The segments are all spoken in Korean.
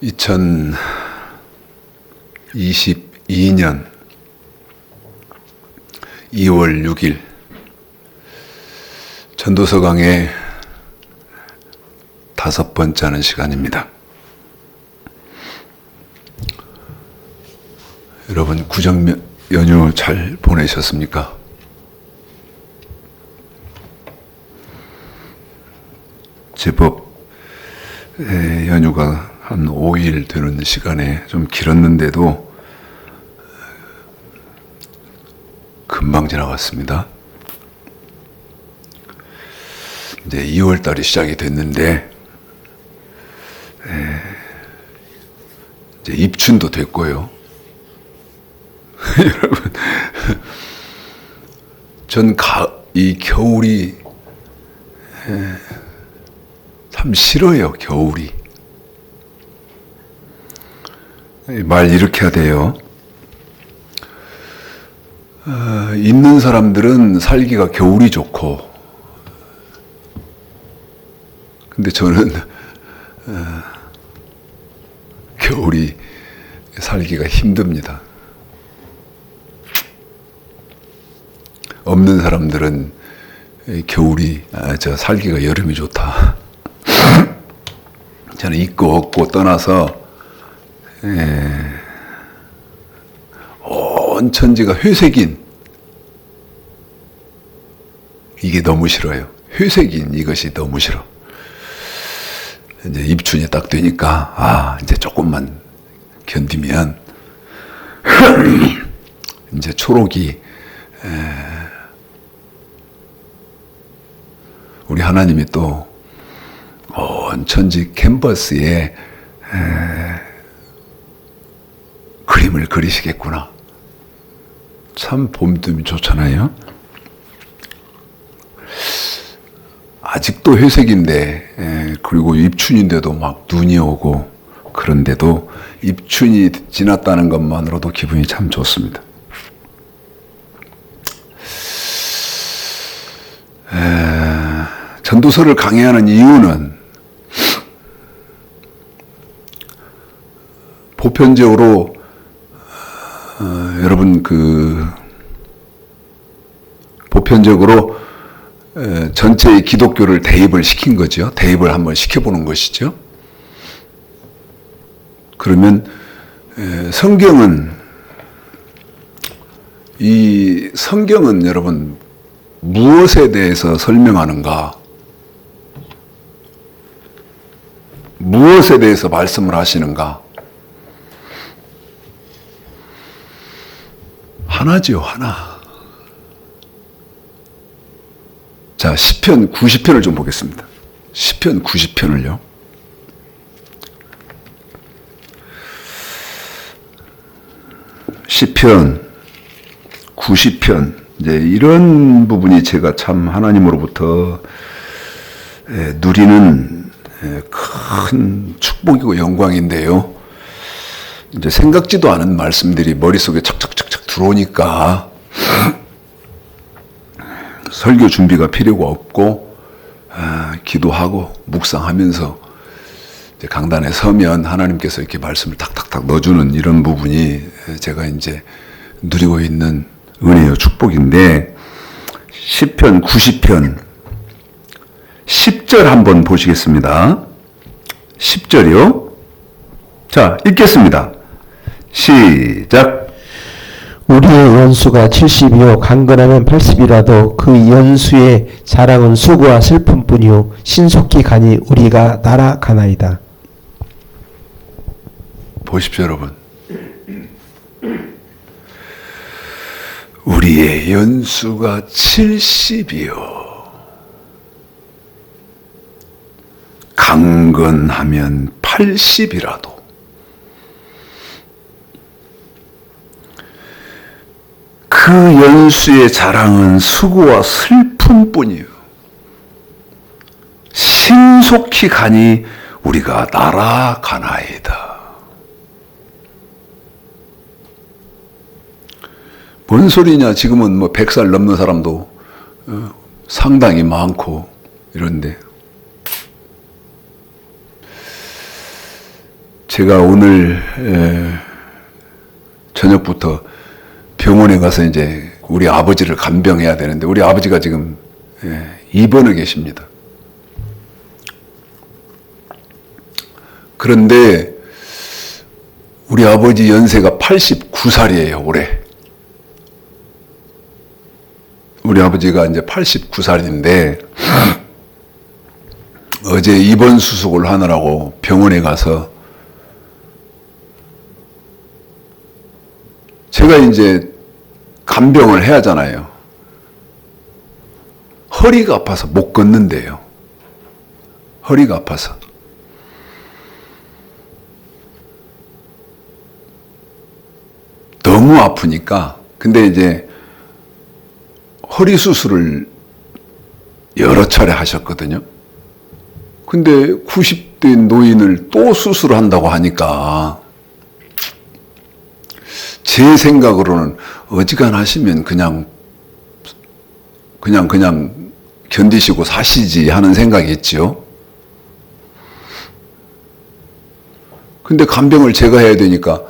2022년 2월 6일 전도서 강의 5번째 하는 시간입니다. 여러분 구정 연휴 잘 보내셨습니까? 제법 연휴가 한 5일 되는 시간에 좀 길었는데도 금방 지나갔습니다. 이제 2월 달이 시작이 됐는데 이제 입춘도 됐고요. 여러분, 전 이 겨울이 참 싫어요. 겨울이. 말 이렇게 해야 돼요. 있는 사람들은 살기가 겨울이 좋고, 근데 저는 겨울이 살기가 힘듭니다. 없는 사람들은 겨울이 살기가 여름이 좋다. 저는 있고 없고 떠나서 온 천지가 회색인 이게 너무 싫어요. 회색인 이것이 너무 싫어. 이제 입춘이 딱 되니까 이제 조금만 견디면 이제 초록이 우리 하나님이 또 온 천지 캔버스에 그림을 그리시겠구나. 참 봄쯤이 좋잖아요. 아직도 회색인데 그리고 입춘인데도 막 눈이 오고 그런데도 입춘이 지났다는 것만으로도 기분이 참 좋습니다. 전도서를 강의하는 이유는 보편적으로 여러분 보편적으로 전체의 기독교를 대입을 시킨 거죠. 대입을 한번 시켜보는 것이죠. 그러면 성경은 여러분 무엇에 대해서 설명하는가? 무엇에 대해서 말씀을 하시는가? 하나죠, 하나. 자, 시편 90편을 좀 보겠습니다. 시편 90편을요. 시편 90편. 이제 이런 부분이 제가 참 하나님으로부터 누리는 큰 축복이고 영광인데요. 이제 생각지도 않은 말씀들이 머릿속에 착착착착 들어오니까 설교 준비가 필요가 없고 기도하고 묵상하면서 이제 강단에 서면 하나님께서 이렇게 말씀을 탁탁탁 넣어주는 이런 부분이 제가 이제 누리고 있는 은혜요 축복인데, 시편 90편 10절 한번 보시겠습니다. 10절이요. 자, 읽겠습니다. 시작. 우리의 연수가 70이요 강건하면 80이라도 그 연수의 자랑은 수고와 슬픔뿐이요 신속히 가니 우리가 날아가나이다. 보십시오, 여러분. 우리의 연수가 70이요 강건하면 80이라도 그 연수의 자랑은 수고와 슬픔뿐이요 신속히 가니 우리가 날아가나이다. 뭔 소리냐? 지금은 뭐 100살 넘는 사람도 상당히 많고 이런데 제가 오늘 저녁부터 병원에 가서 이제 우리 아버지를 간병해야 되는데 우리 아버지가 지금 입원해 계십니다. 그런데 우리 아버지 연세가 89살이에요, 올해. 우리 아버지가 이제 89살인데 어제 입원 수속을 하느라고 병원에 가서 제가 이제 간병을 해야 하잖아요. 허리가 아파서 못 걷는데요. 허리가 아파서. 너무 아프니까. 근데 이제 허리 수술을 여러 차례 하셨거든요. 근데 90대 노인을 또 수술한다고 하니까 제 생각으로는 어지간하시면 그냥 견디시고 사시지 하는 생각이 있죠. 근데 간병을 제가 해야 되니까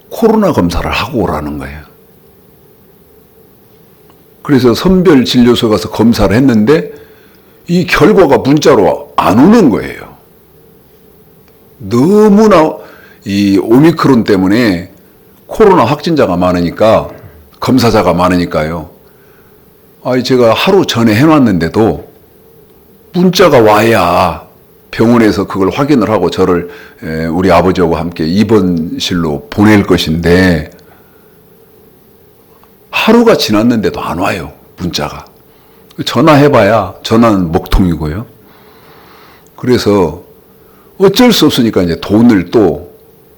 코로나 검사를 하고 오라는 거예요. 그래서 선별진료소 가서 검사를 했는데 이 결과가 문자로 안 오는 거예요. 너무나 이 오미크론 때문에 코로나 확진자가 많으니까, 검사자가 많으니까요. 제가 하루 전에 해놨는데도 문자가 와야 병원에서 그걸 확인을 하고 저를 우리 아버지하고 함께 입원실로 보낼 것인데 하루가 지났는데도 안 와요, 문자가. 전화해봐야 전화는 먹통이고요. 그래서 어쩔 수 없으니까 이제 돈을 또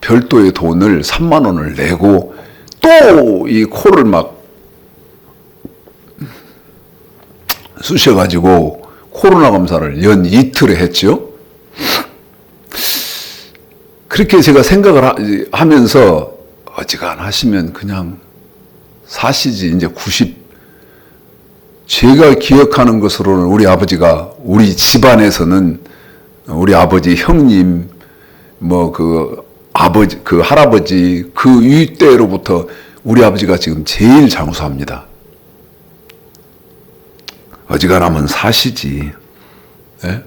별도의 돈을 3만 원을 내고 또 이 코를 막 쑤셔가지고 코로나 검사를 연 이틀에 했죠. 그렇게 제가 생각을 하면서 어지간하시면 그냥 사시지. 이제 제가 기억하는 것으로는 우리 아버지가, 우리 집안에서는 우리 아버지 형님, 할아버지, 그 윗대로부터 우리 아버지가 지금 제일 장수합니다. 어지간하면 사시지. 네?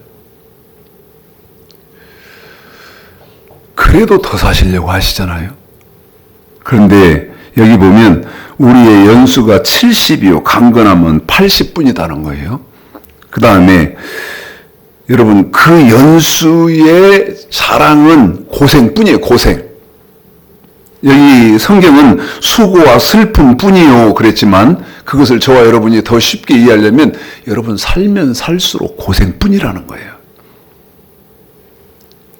그래도 더 사시려고 하시잖아요. 그런데 여기 보면 우리의 연수가 70이요, 강건하면 80분이다는 거예요. 그 다음에 여러분, 그 연수의 자랑은 고생뿐이에요, 고생. 여기 성경은 수고와 슬픔뿐이요 그랬지만 그것을 저와 여러분이 더 쉽게 이해하려면 여러분 살면 살수록 고생뿐이라는 거예요.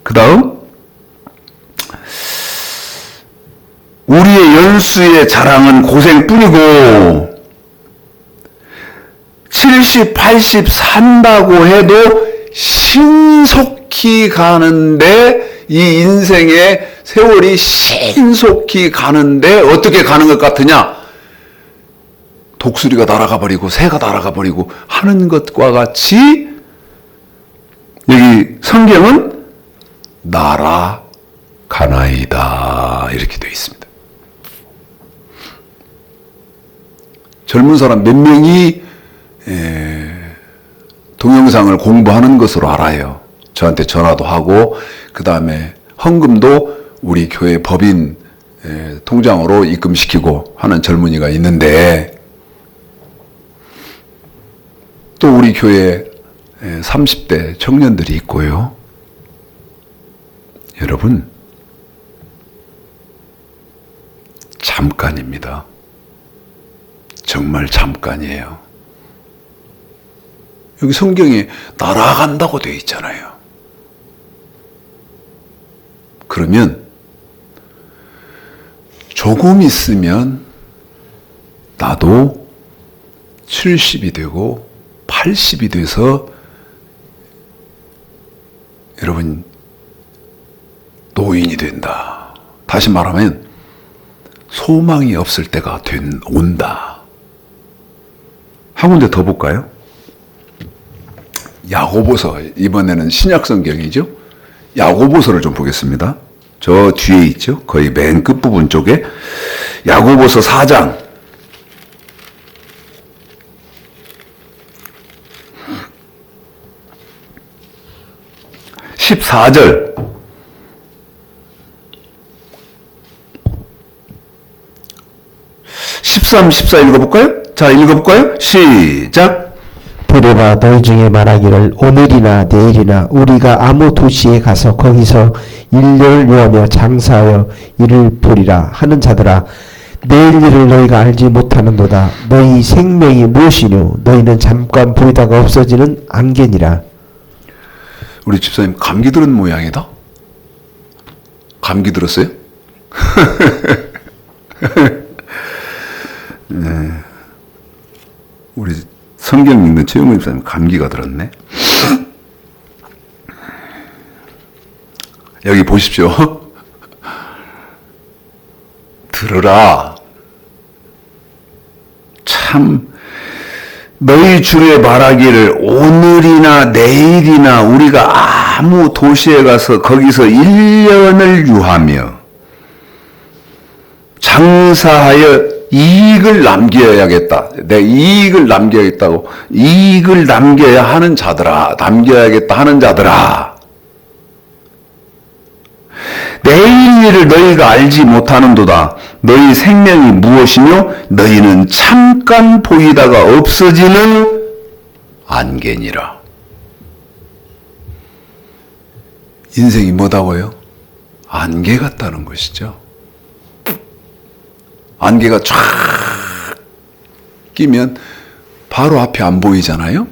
그 다음, 우리의 연수의 자랑은 고생뿐이고 70, 80 산다고 해도 신속히 가는데, 이 인생의 세월이 신속히 가는데 어떻게 가는 것 같으냐? 독수리가 날아가 버리고 새가 날아가 버리고 하는 것과 같이 여기 성경은 날아가나이다 이렇게 되어 있습니다. 젊은 사람 몇 명이 동영상을 공부하는 것으로 알아요. 저한테 전화도 하고 그 다음에 헌금도 우리 교회 법인 통장으로 입금시키고 하는 젊은이가 있는데, 또 우리 교회 30대 청년들이 있고요. 여러분, 잠깐입니다. 정말 잠깐이에요. 여기 성경에 날아간다고 되어 있잖아요. 그러면 조금 있으면 나도 70이 되고 80이 돼서 여러분 노인이 된다. 다시 말하면 소망이 없을 때가 온다. 한 군데 더 볼까요? 야고보서, 이번에는 신약 성경이죠. 야고보서를 좀 보겠습니다. 저 뒤에 있죠. 거의 맨 끝부분 쪽에 야고보서 4장 14절 13, 14 읽어볼까요? 자, 읽어볼까요? 시작. 보리라 너희 중에 말하기를 오늘이나 내일이나 우리가 아무 도시에 가서 거기서 1년을 요하며 장사하여 이를 보리라 하는 자들아, 내일 일을 너희가 알지 못하는도다. 너희 생명이 무엇이뇨? 너희는 잠깐 보이다가 없어지는 안개니라. 우리 집사님 감기 들은 모양이다? 감기 들었어요? 네. 우리 성경 읽는 최영문 집사님 감기가 들었네. 여기 보십시오. 들으라. 참 너희 중에 말하기를 오늘이나 내일이나 우리가 아무 도시에 가서 거기서 1년을 유하며 장사하여 이익을 남겨야겠다. 내 이익을 남겨야겠다고. 이익을 남겨야 하는 자들아. 남겨야겠다 하는 자들아. 내일 일을 너희가 알지 못하는도다. 너희 생명이 무엇이뇨? 너희는 잠깐 보이다가 없어지는 안개니라. 인생이 뭐다고요? 안개 같다는 것이죠. 안개가 쫙 끼면 바로 앞이 안 보이잖아요?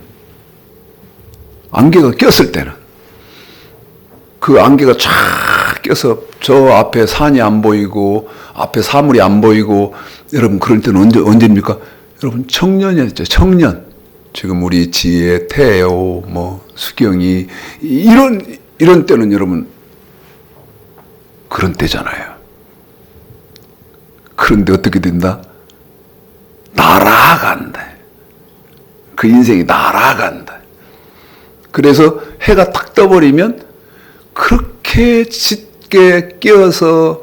안개가 꼈을 때는 그 안개가 쫙 껴서 저 앞에 산이 안 보이고 앞에 사물이 안 보이고, 여러분 그럴 때는 언제입니까? 여러분 청년이었죠. 청년. 지금 우리 지혜, 태호, 뭐 수경이 이런 때는 여러분 그런 때잖아요. 그런데 어떻게 된다? 날아간다. 그 인생이 날아간다. 그래서 해가 탁 떠버리면 그렇게 짙게 끼어서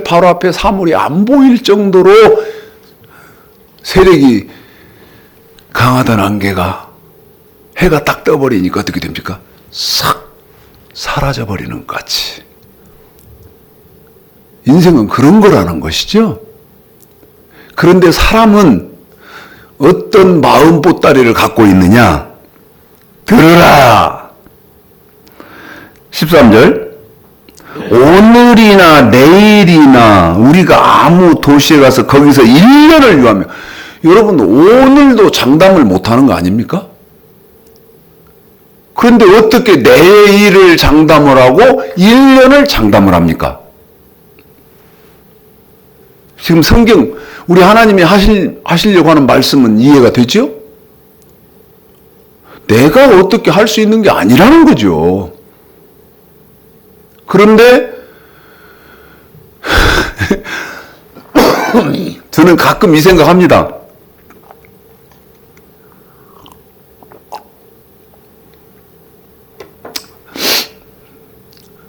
바로 앞에 사물이 안 보일 정도로 세력이 강하던 안개가 해가 딱 떠버리니까 어떻게 됩니까? 싹 사라져버리는 것 같이. 인생은 그런 거라는 것이죠. 그런데 사람은 어떤 마음 보따리를 갖고 있느냐? 들으라. 13절. 오늘이나 내일이나 우리가 아무 도시에 가서 거기서 1년을 유하며. 여러분 오늘도 장담을 못하는 거 아닙니까? 그런데 어떻게 내일을 장담을 하고 1년을 장담을 합니까? 지금 성경 우리 하나님이 하시려고 하는 말씀은 이해가 되죠? 내가 어떻게 할 수 있는 게 아니라는 거죠. 그런데 저는 가끔 이 생각합니다.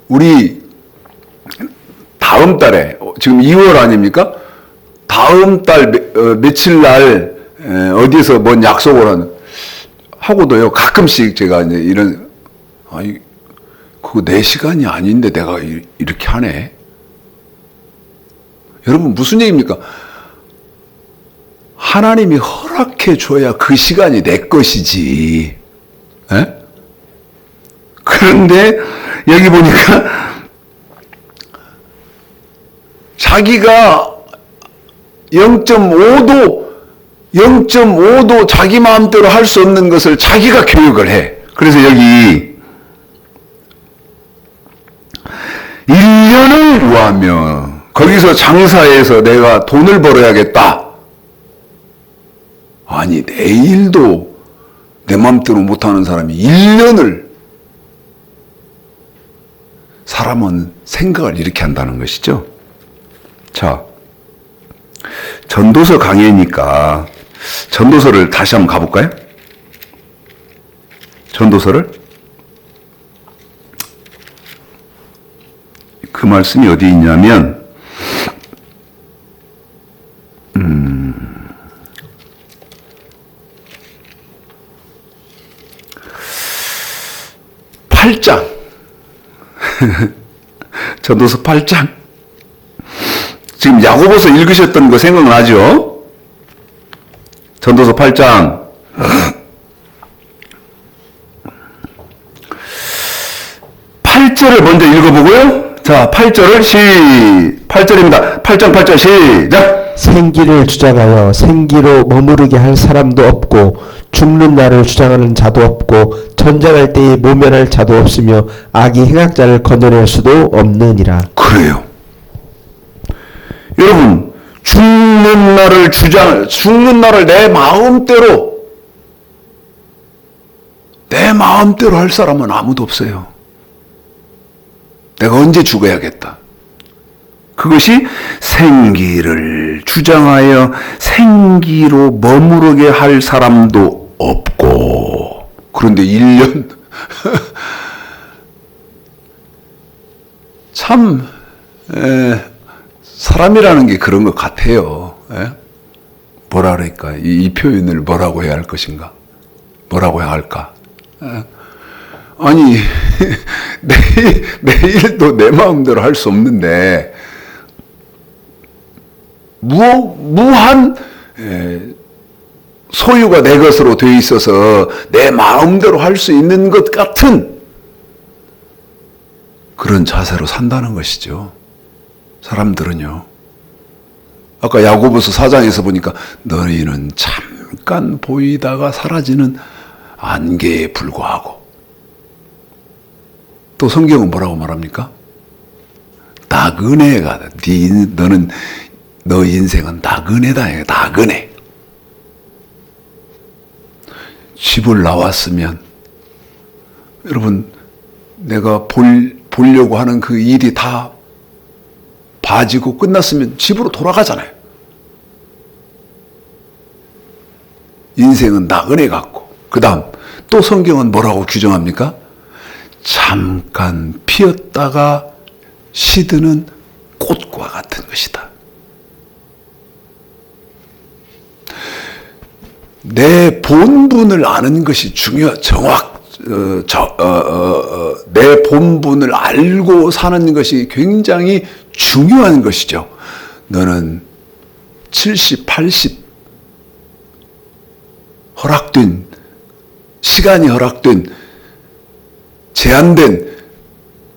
우리 다음 달에 지금 2월 아닙니까? 다음 달 며칠 날 어디서 뭔 약속을 하고도요. 가끔씩 제가 이제 그거 내 시간이 아닌데 내가 이렇게 하네. 여러분 무슨 얘기입니까? 하나님이 허락해 줘야 그 시간이 내 것이지. 에? 그런데 여기 보니까 자기가 0.5도 자기 마음대로 할 수 없는 것을 자기가 교육을 해. 그래서 여기 1년을 유하며 거기서 장사해서 내가 돈을 벌어야겠다. 아니 내일도 내 마음대로 못하는 사람이 1년을. 사람은 생각을 이렇게 한다는 것이죠. 자, 전도서 강의니까 전도서를 다시 한번 가볼까요? 전도서를 그 말씀이 어디 있냐면 8장 전도서 8장 지금 야고보서 읽으셨던 거 생각나죠? 전도서 8장 8절을 먼저 읽어보고요. 자, 8절입니다. 8장 8절 시작. 생기를 주장하여 생기로 머무르게 할 사람도 없고 죽는 날을 주장하는 자도 없고 전쟁할 때에 모면할 자도 없으며 악이 행악자를 건져낼 수도 없느니라. 그래요. 여러분, 죽는 날을 내 마음대로 할 사람은 아무도 없어요. 내가 언제 죽어야겠다. 그것이 생기를 주장하여 생기로 머무르게 할 사람도 없고. 그런데 1년 참 사람이라는 게 그런 것 같아요. 뭐라 그럴까? 이 표현을 뭐라고 해야 할 것인가? 뭐라고 해야 할까? 아니 내일도 내 마음대로 할 수 없는데 무한 소유가 내 것으로 되어 있어서 내 마음대로 할 수 있는 것 같은 그런 자세로 산다는 것이죠. 사람들은요. 아까 야고보서 4장에서 보니까 너희는 잠깐 보이다가 사라지는 안개에 불과하고, 또 성경은 뭐라고 말합니까? 나그네가 너 인생은 나그네다. 나그네. 집을 나왔으면 여러분 내가 보려고 하는 그 일이 다 봐지고 끝났으면 집으로 돌아가잖아요. 인생은 나그네 같고, 그 다음 또 성경은 뭐라고 규정합니까? 잠깐 피었다가 시드는 꽃과 같은 것이다. 내 본분을 아는 것이 내 본분을 알고 사는 것이 굉장히 중요한 것이죠. 너는 70, 80 시간이 허락된 제한된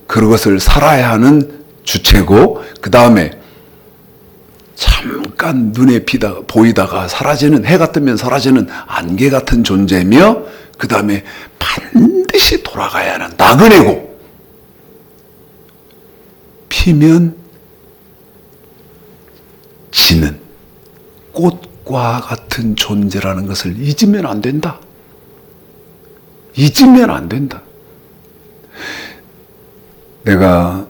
그것을 살아야 하는 주체고, 그 다음에 잠깐 눈에 보이다가 사라지는, 해가 뜨면 사라지는 안개 같은 존재며, 그 다음에 반드시 돌아가야 하는 나그네고, 피면 지는 꽃과 같은 존재라는 것을 잊으면 안 된다. 잊으면 안 된다. 제가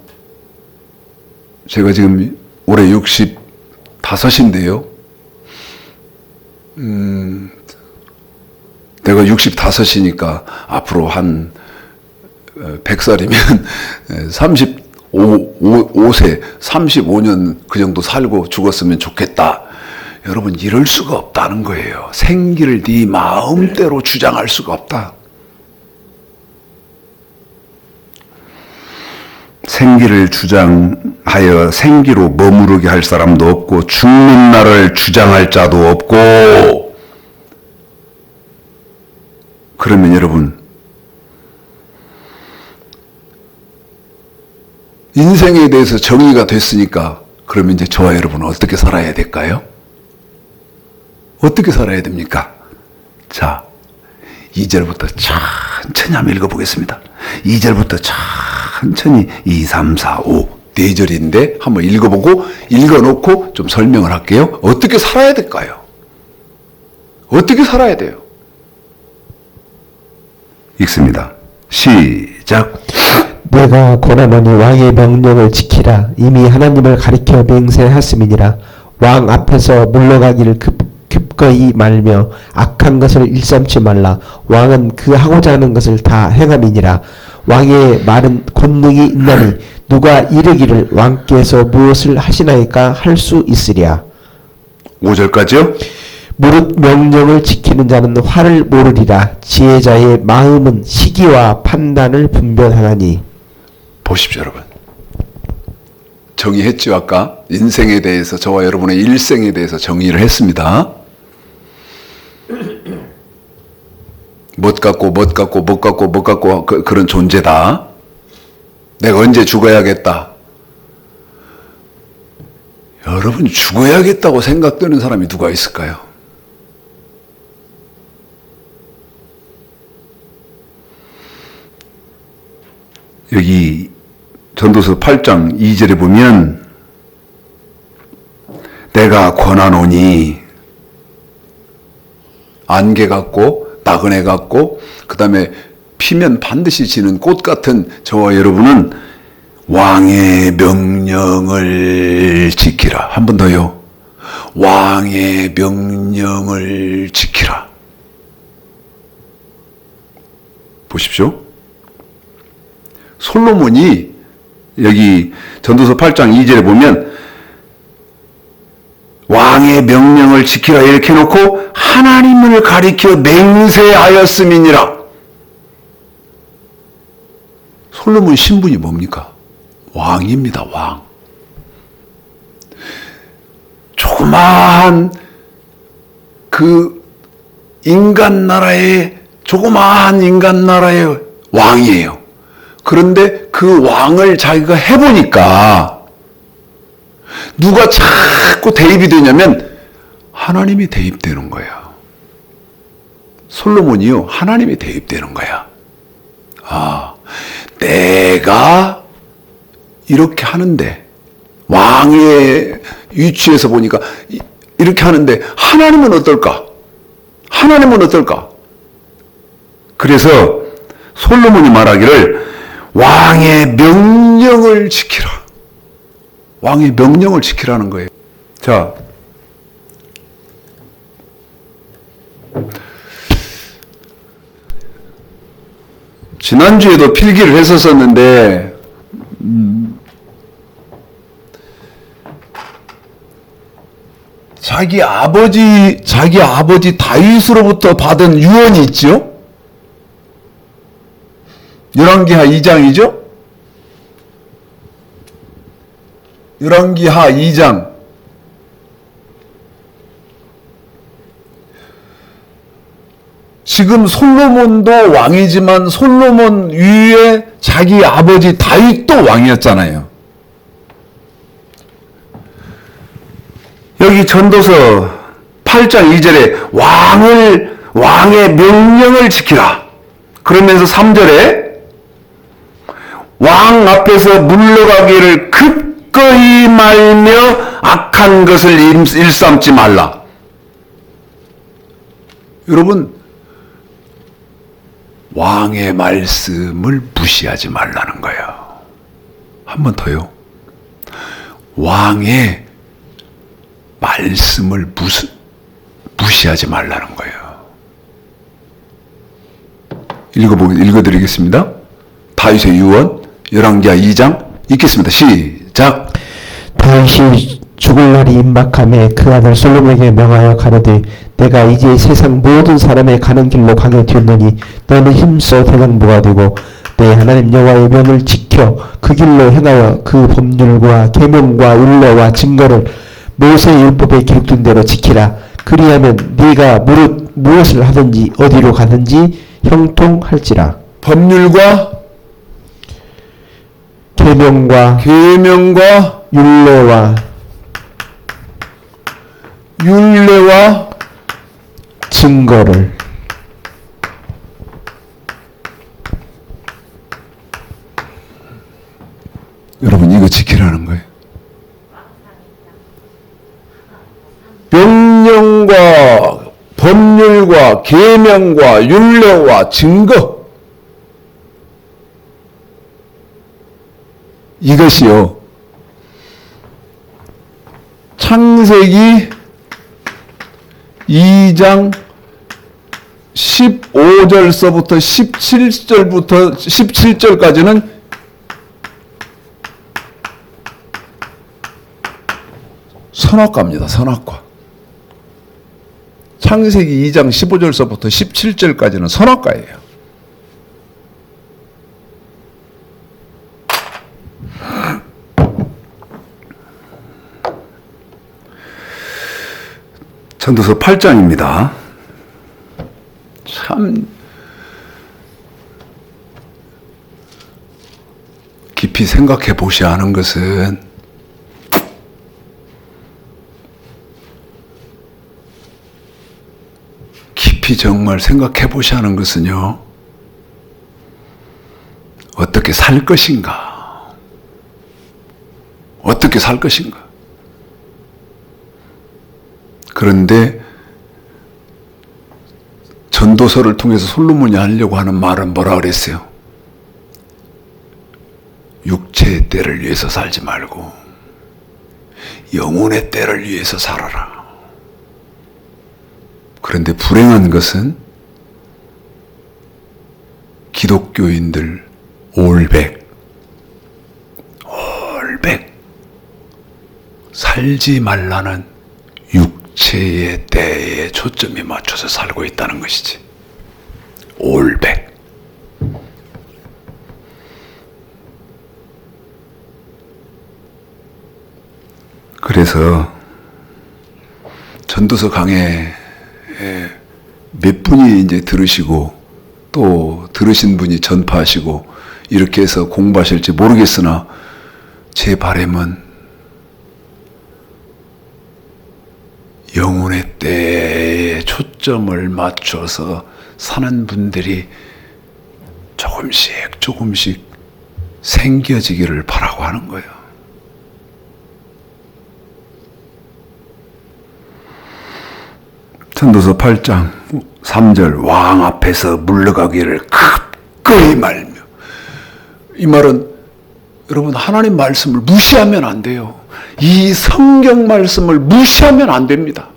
지금 올해 65인데요. 내가 65이니까 앞으로 한 100살이면 35세, 35년 그 정도 살고 죽었으면 좋겠다. 여러분, 이럴 수가 없다는 거예요. 생기를 네 마음대로 주장할 수가 없다. 생기를 주장하여 생기로 머무르게 할 사람도 없고 죽는 날을 주장할 자도 없고. 그러면 여러분, 인생에 대해서 정의가 됐으니까 그러면 이제 저와 여러분은 어떻게 살아야 될까요? 어떻게 살아야 됩니까? 자, 2절부터 천천히 한번 읽어보겠습니다. 2절부터 천천히 2, 3, 4, 5 4절인데 한번 읽어보고 읽어놓고 좀 설명을 할게요. 어떻게 살아야 될까요? 어떻게 살아야 돼요? 읽습니다. 시작. 내가 고나노니 왕의 명령을 지키라. 이미 하나님을 가리켜 맹세하였음이니라. 왕 앞에서 물러가기를 기꺼이 말며 악한 것을 일삼지 말라. 왕은 그 하고자 하는 것을 다 행함이니라. 왕의 말은 권능이 있나니 누가 이르기를 왕께서 무엇을 하시나이까 할 수 있으랴. 5절까지요? 무릇 명령을 지키는 자는 화를 모르리라. 지혜자의 마음은 시기와 판단을 분별하나니. 보십시오, 여러분. 정의했죠, 아까? 인생에 대해서, 저와 여러분의 일생에 대해서 정의를 했습니다. 못 갖고 그런 존재다. 내가 언제 죽어야겠다. 여러분, 죽어야겠다고 생각되는 사람이 누가 있을까요? 여기 전도서 8장 2절에 보면 내가 권하노니 안개 같고 나그네 같고 그 다음에 피면 반드시 지는 꽃 같은 저와 여러분은 왕의 명령을 지키라. 한 번 더요. 왕의 명령을 지키라. 보십시오. 솔로몬이 여기 전도서 8장 2절에 보면 왕의 명령을 지키라 이렇게 해놓고 하나님을 가리켜 맹세하였음이니라. 솔로몬 신분이 뭡니까? 왕입니다. 왕. 조그마한 조그마한 인간 나라의 왕이에요. 그런데 그 왕을 자기가 해보니까 누가 자꾸 대입이 되냐면 하나님이 대입되는 거야. 솔로몬이요, 하나님이 대입되는 거야. 아, 내가 이렇게 하는데 왕의 위치에서 보니까 이렇게 하는데 하나님은 어떨까? 하나님은 어떨까? 그래서 솔로몬이 말하기를 왕의 명령을 지키라. 왕의 명령을 지키라는 거예요. 자, 지난주에도 필기를 했었었는데 자기 아버지 다윗으로부터 받은 유언이 있죠? 열왕기하 2장이죠? 열왕기하 2장. 지금 솔로몬도 왕이지만 솔로몬 위에 자기 아버지 다윗도 왕이었잖아요. 여기 전도서 8장 2절에 왕의 명령을 지키라. 그러면서 3절에 왕 앞에서 물러가기를 굳건히 말며 악한 것을 일삼지 말라. 여러분, 왕의 말씀을 무시하지 말라는 거예요. 한 번 더요. 왕의 말씀을 무시하지 말라는 거예요. 읽어드리겠습니다. 다윗의 유언 열왕기하 2장 읽겠습니다. 시작. 다윗이 죽을 날이 임박함에 그 아들 솔로몬에게 명하여 가로되 내가 이제 세상 모든 사람의 가는 길로 가게 되었노니 너는 힘써 대장부가 되고 내 하나님 여호와의 명을 지켜 그 길로 행하여 그 법률과 계명과 율례와 증거를 모세의 율법에 기록된 대로 지키라. 그리하면 네가 무엇을 하든지 어디로 가든지 형통할지라. 법률과 계명과 율례와 증거를 여러분 이거 지키라는 거예요. 명령과 법률과 계명과 율례와 증거, 이것이요 창세기 2장 15절서부터 17절까지는 선악과입니다. 선악과. 창세기 2장 15절서부터 17절까지는 선악과예요. 전도서 8장입니다. 참 깊이 생각해 보셔야 하는 것은 깊이 정말 생각해 보셔야 하는 것은요. 어떻게 살 것인가? 어떻게 살 것인가? 그런데 전도서를 통해서 솔로몬이 하려고 하는 말은 뭐라 그랬어요? 육체의 때를 위해서 살지 말고 영혼의 때를 위해서 살아라. 그런데 불행한 것은 기독교인들 올백 살지 말라는 육체의 때에 초점이 맞춰서 살고 있다는 것이지. 올백. 그래서 전도서 강해 몇 분이 이제 들으시고 또 들으신 분이 전파하시고 이렇게 해서 공부하실지 모르겠으나 제 바람은 영혼의 때에 초점을 맞춰서 사는 분들이 조금씩 생겨지기를 바라고 하는 거예요. 전도서 8장 3절 왕 앞에서 물러가기를 기꺼이 말며. 이 말은 여러분 하나님 말씀을 무시하면 안 돼요. 이 성경 말씀을 무시하면 안 됩니다.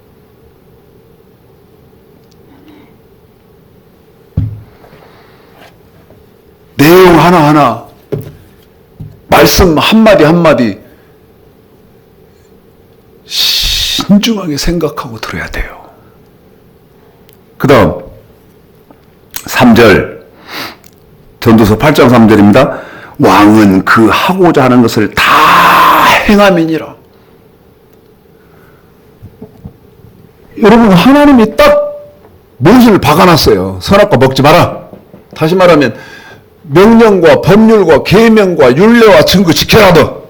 내용 하나하나 말씀 한마디 한마디 신중하게 생각하고 들어야 돼요. 그 다음 3절 전도서 8장 3절입니다. 왕은 그 하고자 하는 것을 다 행함이니라. 여러분 하나님이 딱 무엇을 박아놨어요. 선악과 먹지 마라. 다시 말하면 명령과 법률과 계명과 율례와 증거 지켜라 너.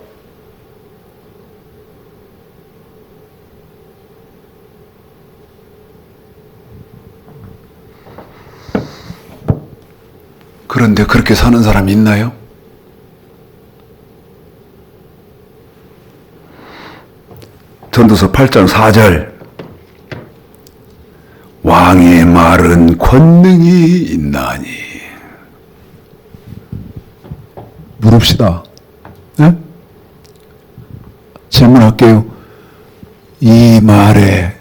그런데 그렇게 사는 사람이 있나요? 전도서 8장 4절 왕의 말은 권능이 있나니. 물읍시다. 네? 질문할게요. 이 말에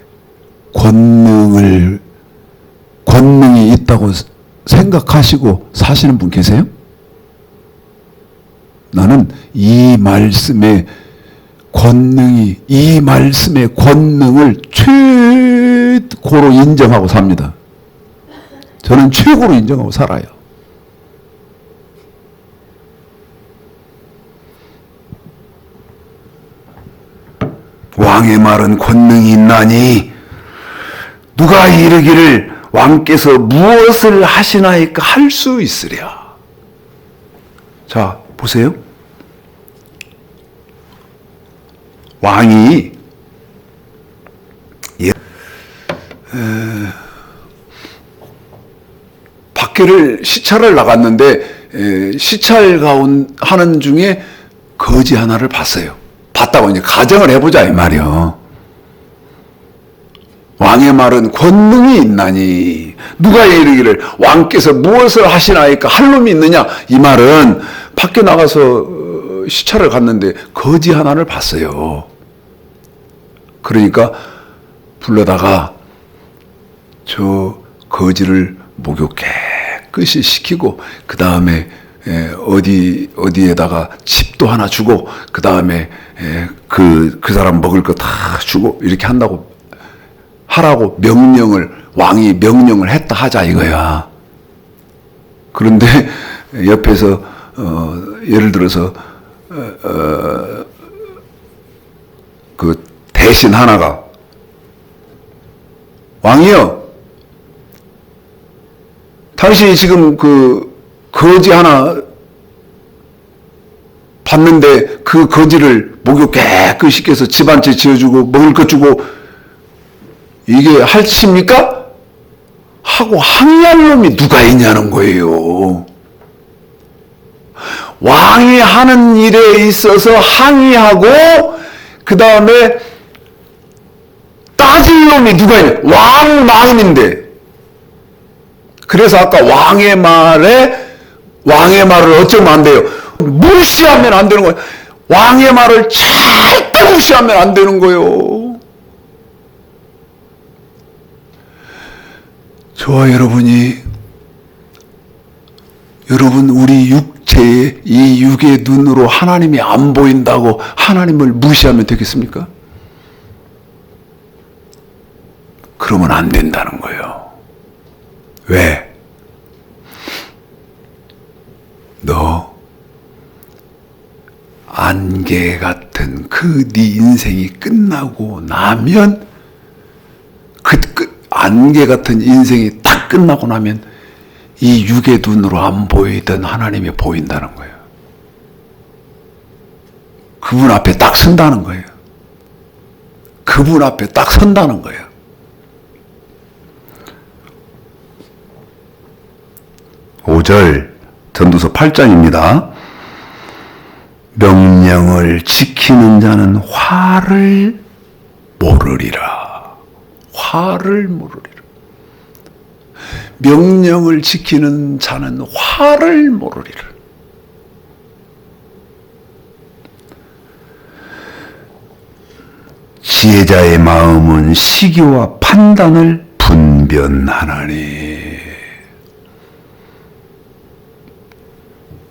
권능이 있다고 생각하시고 사시는 분 계세요? 나는 이 말씀의 권능을 최고로 인정하고 삽니다. 저는 최고로 인정하고 살아요. 왕의 말은 권능이 있나니 누가 이르기를 왕께서 무엇을 하시나이까 할 수 있으랴. 자, 보세요. 왕이 밖에를 시찰을 나갔는데 시찰하는 중에 거지 하나를 봤어요. 봤다고 이제 가정을 해보자 이 말이요. 왕의 말은 권능이 있나니 누가 이르기를 왕께서 무엇을 하시나이까 할 놈이 있느냐. 이 말은 밖에 나가서 시찰을 갔는데 거지 하나를 봤어요. 그러니까 불러다가 저 거지를 목욕 깨끗이 시키고 그 다음에 어디에다가 칩도 하나 주고 그 다음에 그 사람 먹을 거 다 주고 이렇게 하라고 왕이 명령을 했다 하자 이거야. 그런데 옆에서 예를 들어서 그 대신 하나가 왕이요, 당신이 지금 그 거지 하나 봤는데 그 거지를 목욕 깨끗이 시켜서 집 한 채 지어주고 먹을 것 주고 이게 할 짓입니까? 하고 항의할 놈이 누가 있냐는 거예요. 왕이 하는 일에 있어서 항의하고 그 다음에 따질 놈이 누가 있냐? 왕인데. 그래서 아까 왕의 말을 어쩌면 안 돼요. 무시하면 안 되는 거예요. 왕의 말을 절대 무시하면 안 되는 거예요. 저와 여러분 우리 육체의 이 육의 눈으로 하나님이 안 보인다고 하나님을 무시하면 되겠습니까? 그러면 안 된다는 거예요. 왜? 너 안개 같은 그 네 인생이 끝나고 나면 안개 같은 인생이 딱 끝나고 나면 이 육의 눈으로 안 보이던 하나님이 보인다는 거예요. 그분 앞에 딱 선다는 거예요. 그분 앞에 딱 선다는 거예요. 5절 전도서 8장입니다. 명령을 지키는 자는 화를 모르리라. 화를 모르리라. 명령을 지키는 자는 화를 모르리라. 지혜자의 마음은 시기와 판단을 분별하나니.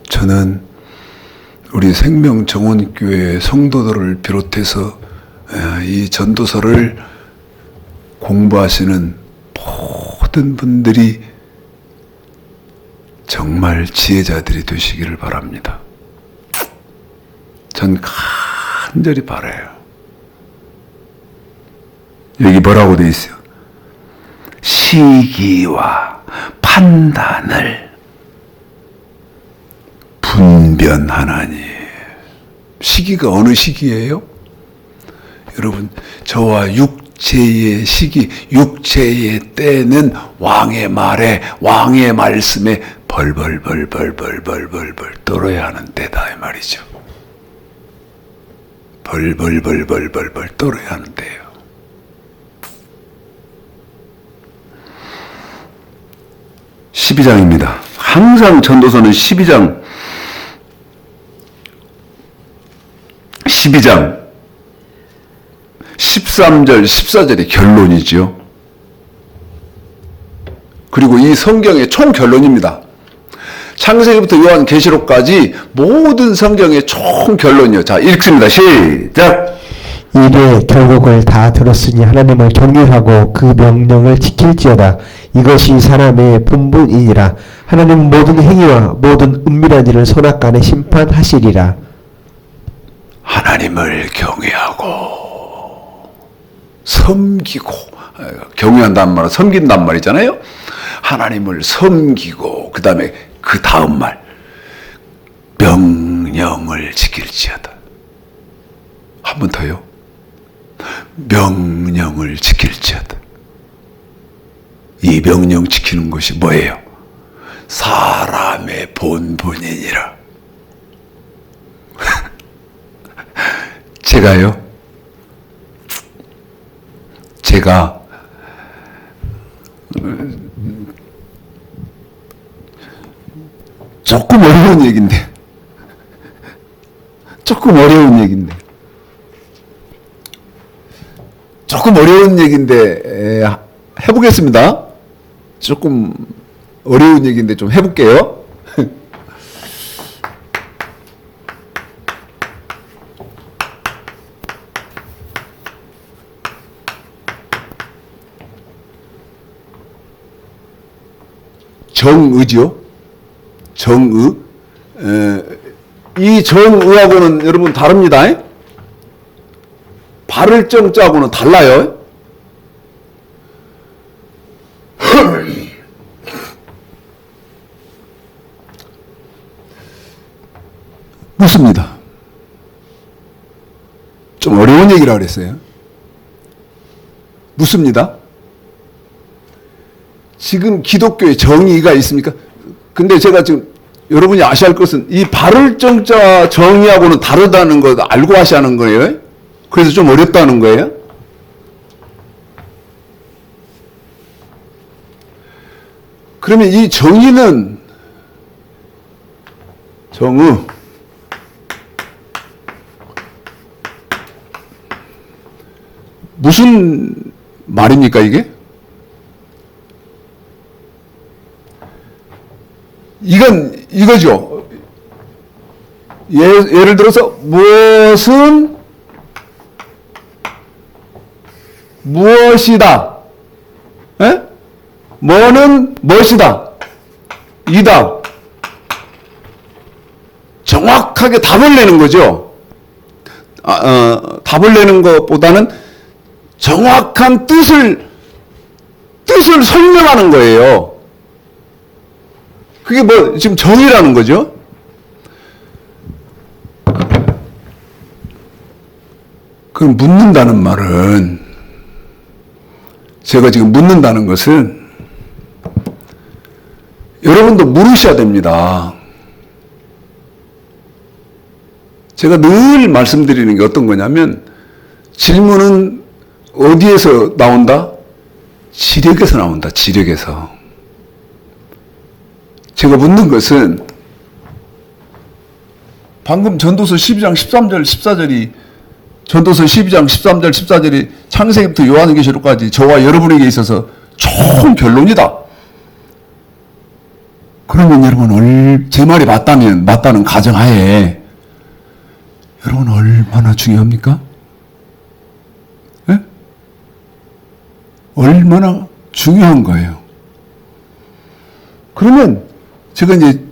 저는 우리 생명정원교회 성도들을 비롯해서 이 전도서를 공부하시는 모든 분들이 정말 지혜자들이 되시기를 바랍니다. 전 간절히 바라요. 여기 뭐라고 되어 있어요? 시기와 판단을 분별하나니. 시기가 어느 시기예요? 여러분, 저와 육체의 시기, 육체의 때는 왕의 말에, 왕의 말씀에 벌벌벌벌벌벌벌 떨어야 하는 때다 이 말이죠. 벌벌벌벌벌벌 떨어야 하는 때예요. (12장입니다) 항상 전도서는 12장 13절 14절이 결론이죠. 그리고 이 성경의 총 결론입니다. 창세기부터 요한계시록까지 모든 성경의 총 결론이요. 자, 읽습니다. 시작. 이래 결국을 다 들었으니 하나님을 경외하고 그 명령을 지킬지어다. 이것이 사람의 본분이니라. 하나님은 모든 행위와 모든 은밀한 일을 선악간에 심판하시리라. 하나님을 경외하고 섬기고, 경외한다는 말은 섬긴다는 말이잖아요. 하나님을 섬기고 그 다음에 그 다음 말 명령을 지킬지어다. 한 번 더요. 명령을 지킬지어다. 이 명령 지키는 것이 뭐예요? 사람의 본분이니라. 제가 조금 어려운 얘기인데 해보겠습니다. 조금 어려운 얘기인데 좀 해볼게요. 정의죠. 정의. 이 정의하고는 여러분 다릅니다. 바를 정자하고는 달라요. 묻습니다. 좀 어려운 얘기라 그랬어요. 묻습니다. 지금 기독교에 정의가 있습니까? 근데 제가 지금 여러분이 아셔야 할 것은 이 바를 정자 정의하고는 다르다는 거 알고 하셔야 하는 거예요. 그래서 좀 어렵다는 거예요. 그러면 이 정의는 정의 무슨 말입니까 이게? 이거죠. 예를 들어서 무엇은 무엇이다. 에? 뭐는 무엇이다. 이다. 정확하게 답을 내는 거죠. 답을 내는 것보다는 정확한 뜻을 설명하는 거예요. 그게 뭐 지금 정의라는 거죠. 그럼 묻는다는 말은 제가 지금 묻는다는 것은 여러분도 물으셔야 됩니다. 제가 늘 말씀드리는 게 어떤 거냐면 질문은 어디에서 나온다? 지력에서 나온다. 지력에서. 제가 묻는 것은 방금 전도서 12장 13절 14절이 전도서 12장 13절 14절이 창세기부터 요한계시록까지 저와 여러분에게 있어서 좋은 결론이다. 그러면 여러분 제 말이 맞다는 가정하에 여러분 얼마나 중요합니까? 네? 얼마나 중요한 거예요. 그러면 제가 이제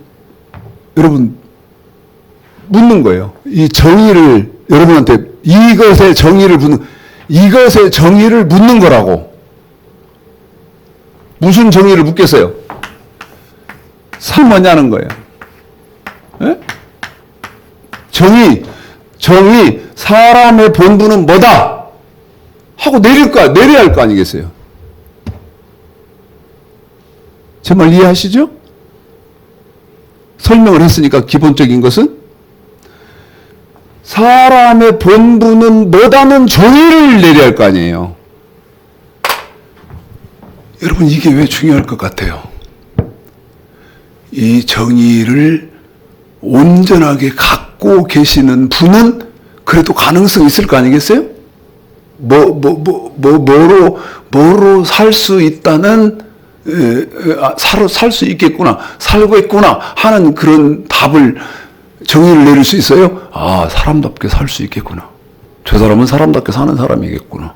여러분 묻는 거예요. 이 정의를 여러분한테 이것의 정의를 묻는 거라고. 무슨 정의를 묻겠어요? 산 뭐냐는 거예요. 예? 정의, 사람의 본분은 뭐다? 하고 내려야 할 거 아니겠어요? 제 말 이해하시죠? 설명을 했으니까 기본적인 것은 사람의 본분은 뭐다는 정의를 내려야 할 거 아니에요. 여러분 이게 왜 중요할 것 같아요? 이 정의를 온전하게 갖고 계시는 분은 그래도 가능성이 있을 거 아니겠어요? 뭐로 살 수 있다는, 살 수 있겠구나, 살고 있구나 하는 그런 답을, 정의를 내릴 수 있어요? 아, 사람답게 살 수 있겠구나. 저 사람은 사람답게 사는 사람이겠구나.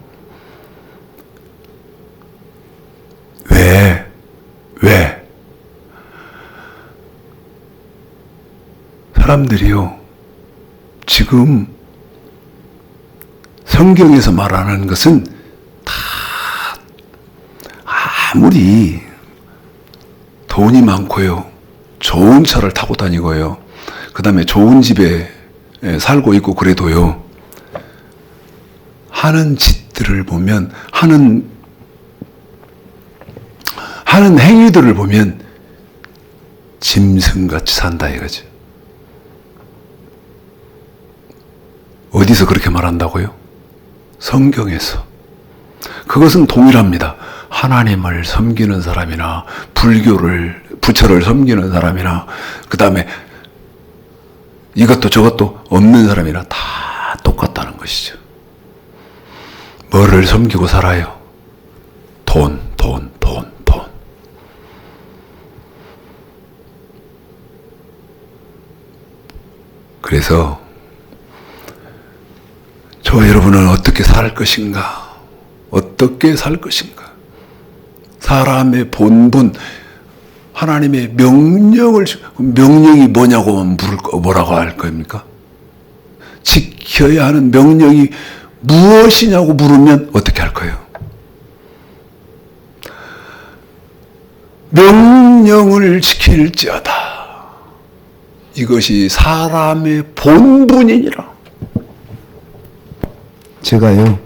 왜? 사람들이요, 지금 성경에서 말하는 것은 다 아무리 돈이 많고요, 좋은 차를 타고 다니고요, 그 다음에 좋은 집에 살고 있고 그래도요, 하는 짓들을 보면, 하는 행위들을 보면 짐승같이 산다 이거죠. 어디서 그렇게 말한다고요? 성경에서. 그것은 동일합니다. 하나님을 섬기는 사람이나 부처를 섬기는 사람이나 그 다음에 이것도 저것도 없는 사람이나 다 똑같다는 것이죠. 뭐를 섬기고 살아요? 돈. 그래서 저 여러분은 어떻게 살 것인가? 어떻게 살 것인가? 사람의 본분, 하나님의 명령이 뭐냐고 뭐라고 할 겁니까? 지켜야 하는 명령이 무엇이냐고 물으면 어떻게 할 거예요? 명령을 지킬지어다. 이것이 사람의 본분이니라. 제가요,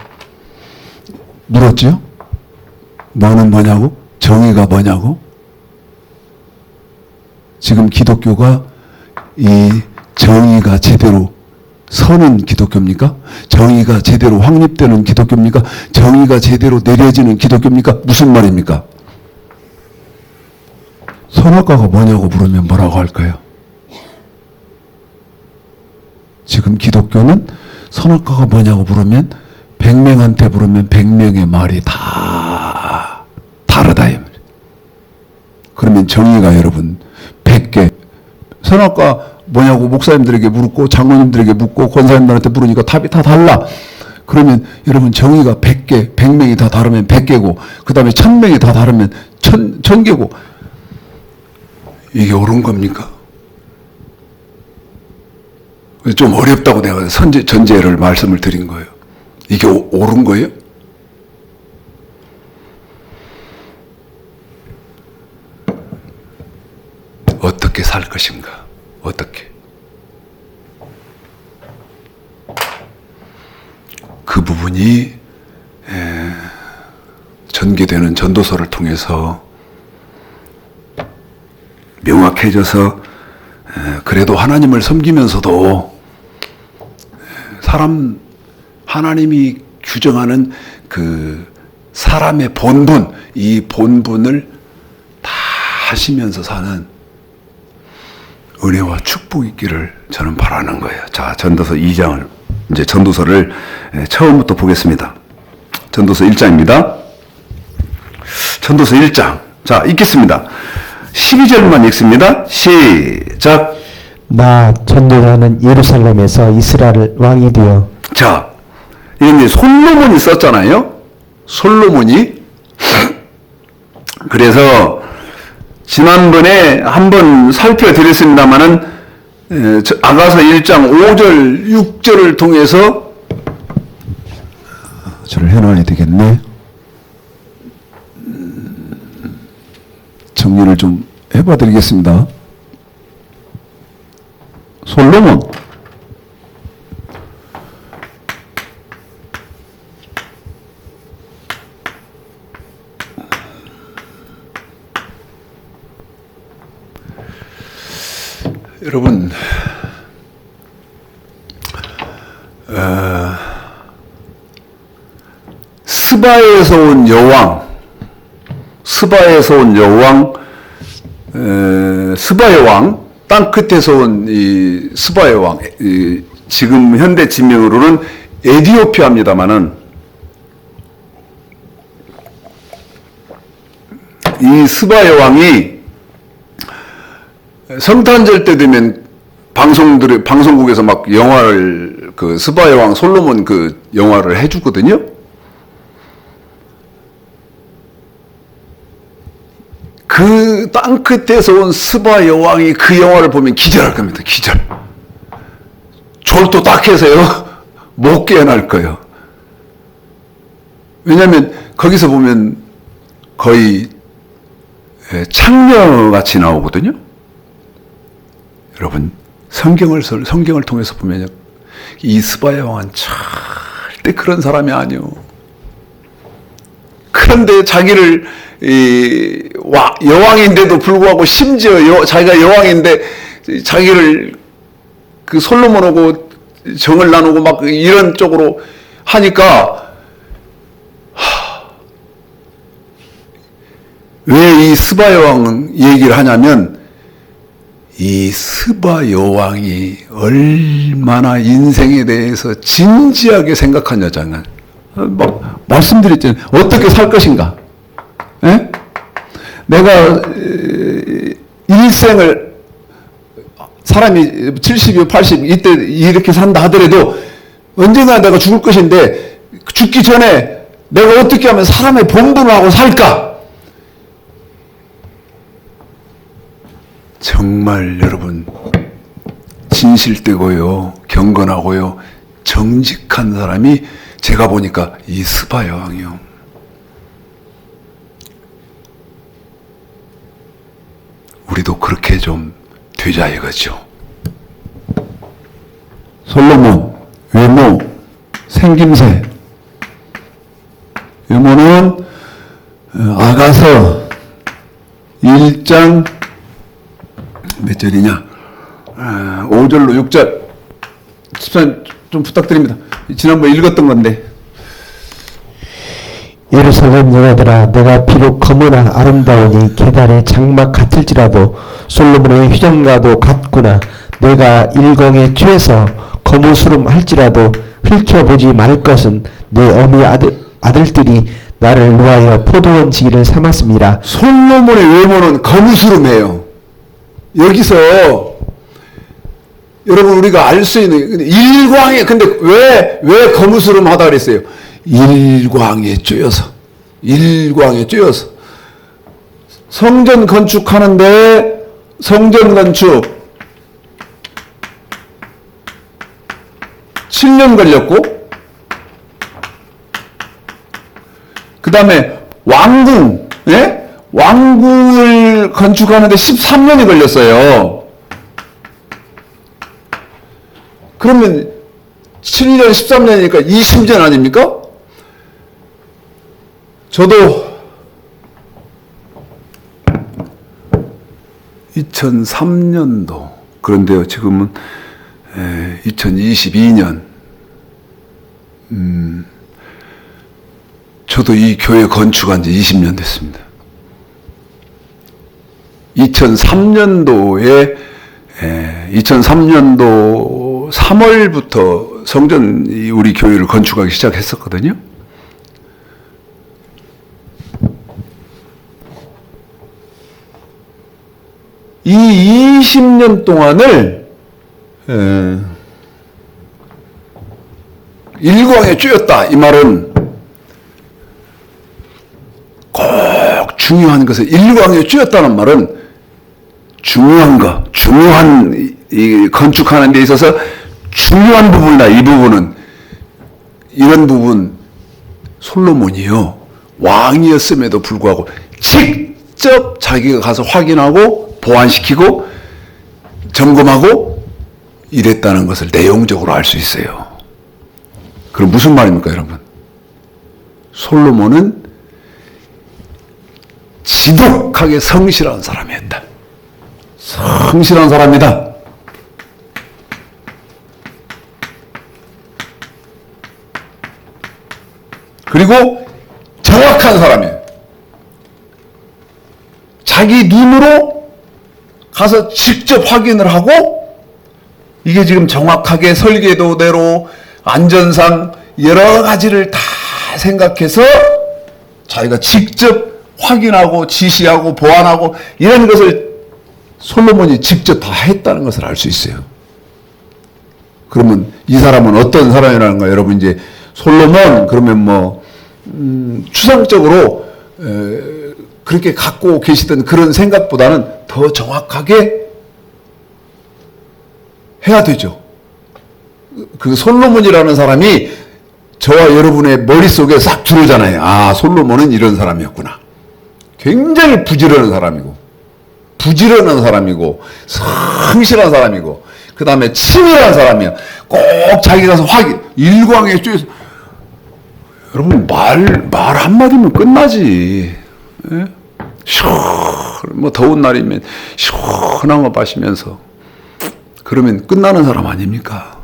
물었죠? 너는 뭐냐고? 정의가 뭐냐고? 지금 기독교가 이 정의가 제대로 서는 기독교입니까? 정의가 제대로 확립되는 기독교입니까? 정의가 제대로 내려지는 기독교입니까? 무슨 말입니까? 선악과가 뭐냐고 물으면 뭐라고 할까요? 지금 기독교는 선악과가 뭐냐고 물으면 100명한테 물으면 100명의 말이 다 다르다. 그러면 정의가 여러분 100개 선악과 뭐냐고 목사님들에게 물었고 장로님들에게 묻고 권사님들한테 물으니까 답이 다 달라. 그러면 여러분 정의가 100개, 100명이 다 다르면 100개고 그 다음에 1000명이 다 다르면 1000개고 이게 옳은 겁니까? 좀 어렵다고 내가 전제를 말씀을 드린 거예요. 이게 옳은 거예요? 어떻게 살 것인가? 어떻게? 그 부분이 전개되는 전도서를 통해서 명확해져서 그래도 하나님을 섬기면서도 하나님이 규정하는 그 사람의 본분, 이 본분을 다 하시면서 사는 은혜와 축복이 있기를 저는 바라는 거예요. 자, 전도서 2장을 이제 전도서를 처음부터 보겠습니다. 전도서 1장입니다. 전도서 1장. 자, 읽겠습니다. 12절만 읽습니다. 시작. 나 전도자는 예루살렘에서 이스라엘 왕이 되어. 자, 이게 솔로몬이 썼잖아요. 솔로몬이. 그래서 지난번에 한번 살펴드렸습니다마는 아가서 1장 5절, 6절을 통해서 저를 해놔야 되겠네. 정리를 좀 해봐 드리겠습니다. 솔로몬. 여러분, 스바에서 온 여왕, 스바의 왕, 땅 끝에서 온 이 스바의 왕, 지금 현대 지명으로는 에디오피아입니다만은 이 스바의 왕이 성탄절 때 되면 방송국에서 막 영화를 그 스바의 왕 솔로몬 그 영화를 해주거든요. 그 땅 끝에서 온 스바 여왕이 그 영화를 보면 기절할 겁니다. 기절. 졸도 딱 해서요. 못 깨어날 거예요. 왜냐하면 거기서 보면 거의 창녀같이 나오거든요. 여러분 성경을 통해서 보면 이 스바 여왕은 절대 그런 사람이 아니요. 그런데 자기를 여왕인데도 불구하고 심지어 자기가 여왕인데 자기를 그 솔로몬하고 정을 나누고 막 이런 쪽으로 하니까 왜 이 스바 여왕 얘기를 하냐면 이 스바 여왕이 얼마나 인생에 대해서 진지하게 생각한 여자냐. 막 말씀드렸잖아요. 어떻게 살 것인가. 에? 내가 일생을 사람이 70, 80 이때 이렇게 산다 하더라도 언젠가 내가 죽을 것인데 죽기 전에 내가 어떻게 하면 사람의 본분을 하고 살까? 정말 여러분 진실되고요, 경건하고요, 정직한 사람이 제가 보니까 이 스바 여왕이요. 우리도 그렇게 좀 되자 이거죠. 솔로몬 외모, 생김새. 외모는 아가서 1장 몇 절이냐? 5절로 6절. 집사님 좀 부탁드립니다. 지난번에 읽었던 건데. 예루살렘 여자들아, 내가 비록 검으나 아름다우니 계달의 장막 같을지라도 솔로몬의 휘장과도 같구나. 내가 일광에 취해서 거무스름 할지라도 훑혀보지 말 것은 내 어미 아들들이 나를 위하여 포도원 지기를 삼았습니다. 솔로몬의 외모는 거무스름해요. 여기서 여러분 우리가 알 수 있는 일광에, 근데 왜 거무스름하다 그랬어요? 일광에 쪼여서 성전 건축하는데 성전 건축 7년 걸렸고, 그 다음에 왕궁, 예? 왕궁을 건축하는데 13년이 걸렸어요. 그러면 7년 13년이니까 20년 아닙니까? 저도 2003년도, 그런데요 지금은 2022년, 저도 이 교회 건축한 지 20년 됐습니다. 2003년도 3월부터 성전 우리 교회를 건축하기 시작했었거든요. 이 20년 동안을 일광에 쪼였다 이 말은 꼭 중요한 것을 일광에 쪼였다는 말은 중요한 이 건축하는 데 있어서 중요한 부분이다. 이 부분은 이런 부분 솔로몬이요 왕이었음에도 불구하고 직접 자기가 가서 확인하고 보완시키고 점검하고 이랬다는 것을 내용적으로 알 수 있어요. 그럼 무슨 말입니까 여러분? 솔로몬은 지독하게 성실한 사람이었다. 성실한 사람이다. 그리고 정확한 사람이에요. 자기 눈으로 가서 직접 확인을 하고 이게 지금 정확하게 설계도대로 안전상 여러 가지를 다 생각해서 자기가 직접 확인하고 지시하고 보완하고 이런 것을 솔로몬이 직접 다 했다는 것을 알 수 있어요. 그러면 이 사람은 어떤 사람이라는 거예요? 여러분 이제 솔로몬 그러면 추상적으로 그렇게 갖고 계시던 그런 생각보다는 더 정확하게 해야 되죠. 그 솔로몬이라는 사람이 저와 여러분의 머릿속에 싹 들어오잖아요. 아, 솔로몬은 이런 사람이었구나. 굉장히 부지런한 사람이고 성실한 사람이고 그 다음에 치밀한 사람이야. 꼭 자기 가서 확인 일광에 쪼여서 여러분 말 한마디면 끝나지. 예? 뭐 더운 날이면 시원한 거 마시면서 그러면 끝나는 사람 아닙니까?